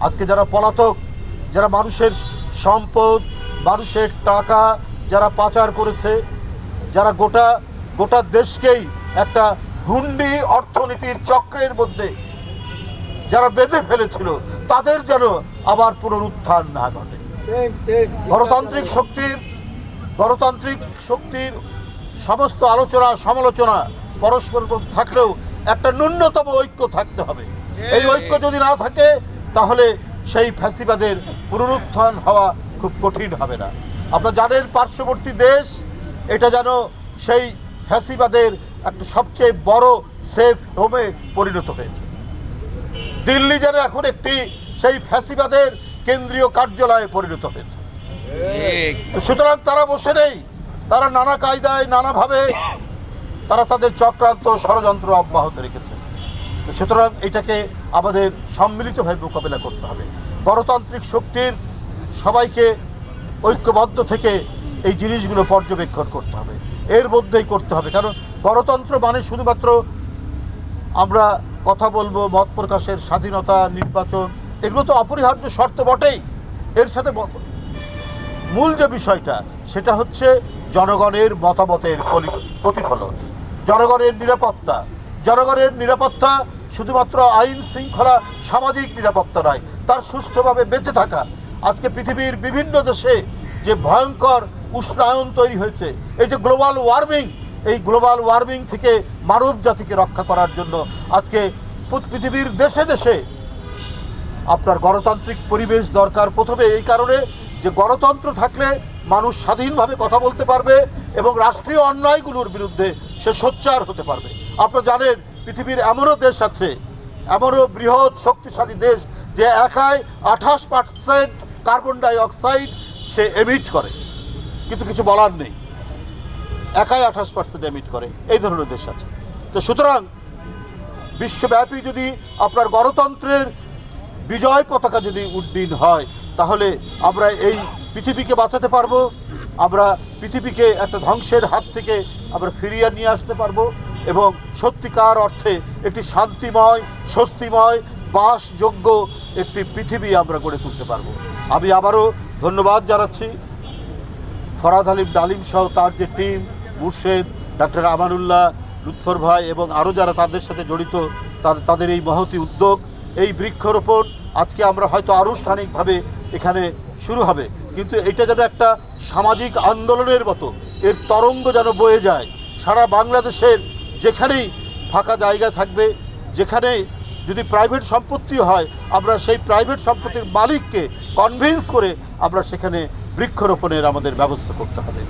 আজকে যারা পলাতক, যারা মানুষের সম্পদ, মানুষের টাকা যারা পাচার করেছে, যারা গোটা গোটা দেশকেই একটা হুন্ডি অর্থনীতির চক্রের মধ্যে যারা বেঁধে ফেলেছিল, তাদের যেন আবার পুনরুত্থান না ঘটে। গণতান্ত্রিক শক্তির সমস্ত আলোচনা সমালোচনা পরস্পর থাকলেও একটা ন্যূনতম ঐক্য থাকতে হবে। এই ঐক্য যদি না থাকে তাহলে সেই ফ্যাসিবাদের পুনরুত্থান হওয়া খুব কঠিন হবে না। আপনারা জানেন পার্শ্ববর্তী দেশ এটা যেন সেই ফ্যাসিবাদের একটা সবচেয়ে বড় সেফ হোমে পরিণত হয়েছে। দিল্লি যেন এখন একটি সেই ফ্যাসিবাদের কেন্দ্রীয় কার্যালয়ে পরিণত হয়েছে। সুতরাং তারা বসে নেই, তারা নানা কায়দায় নানাভাবে তারা তাদের চক্রান্ত ষড়যন্ত্র অব্যাহত রেখেছে। সুতরাং এটাকে আমাদের সম্মিলিতভাবে মোকাবিলা করতে হবে। গণতান্ত্রিক শক্তির সবাইকে ঐক্যবদ্ধ থেকে এই জিনিসগুলো পর্যবেক্ষণ করতে হবে, এর মধ্যেই করতে হবে। কারণ গণতন্ত্র মানে শুধুমাত্র আমরা কথা বলবো, মত প্রকাশের স্বাধীনতা, নির্বাচন, এগুলো তো অপরিহার্য শর্ত বটেই। এর সাথে মূল যে বিষয়টা সেটা হচ্ছে জনগণের মতামতের প্রতিফলন, জনগণের নিরাপত্তা শুধুমাত্র আইন শৃঙ্খলা সামাজিক নিরাপত্তা নয়, তার সুস্থভাবে বেঁচে থাকা। আজকে পৃথিবীর বিভিন্ন দেশে যে ভয়ঙ্কর উষ্ণায়ন তৈরি হয়েছে, এই যে গ্লোবাল ওয়ার্মিং, এই গ্লোবাল ওয়ার্মিং থেকে মানব জাতিকে রক্ষা করার জন্য আজকে পৃথিবীর দেশে দেশে আপনার গণতান্ত্রিক পরিবেশ দরকার। প্রথমে এই কারণে যে গণতন্ত্র থাকলে মানুষ স্বাধীনভাবে কথা বলতে পারবে এবং রাষ্ট্রীয় অন্যায়গুলোর বিরুদ্ধে সে সোচ্চার হতে পারবে। আপনারা জানেন পৃথিবীর এমনও দেশ আছে, এমনও বৃহৎ শক্তিশালী দেশ যে একাই 28% কার্বন ডাই অক্সাইড সে এমিট করে, কিন্তু কিছু বলার নেই, একাই 28% এমিট করে, এই ধরনের দেশ আছে। তো সুতরাং বিশ্বব্যাপী যদি আপনার গণতন্ত্রের বিজয় পতাকা যদি উড্ডীন হয় তাহলে আমরা এই পৃথিবীকে বাঁচাতে পারবো, আমরা পৃথিবীকে একটা ধ্বংসের হাত থেকে আমরা ফিরিয়ে নিয়ে আসতে পারবো এবং সত্যিকার অর্থে একটি শান্তিময়, স্বস্তিময়, বাসযোগ্য একটি পৃথিবী আমরা গড়ে তুলতে পারবো। আমি আবারও ধন্যবাদ জানাচ্ছি ফরহাদ হালিম ডালিম সহ তার যে টিম, মুর্শেদ, ডাক্তার আমানুল্লাহ, লুৎফর ভাই এবং আরও যারা তাদের সাথে জড়িত, তাদের এই মহতি উদ্যোগ, এই বৃক্ষরোপণ আজকে আমরা হয়তো আনুষ্ঠানিকভাবে এখানে শুরু হবে, কিন্তু এটা যেন একটা সামাজিক আন্দোলনের মতো এর তরঙ্গ যেন বয়ে যায় সারা বাংলাদেশের। যেখানেই ফাঁকা জায়গা থাকবে, যেখানে যদি প্রাইভেট সম্পত্তি হয়, আমরা সেই প্রাইভেট সম্পত্তির মালিককে কনভিন্স করে আমরা সেখানে বৃক্ষরোপণের আমাদের ব্যবস্থা করতে হবে।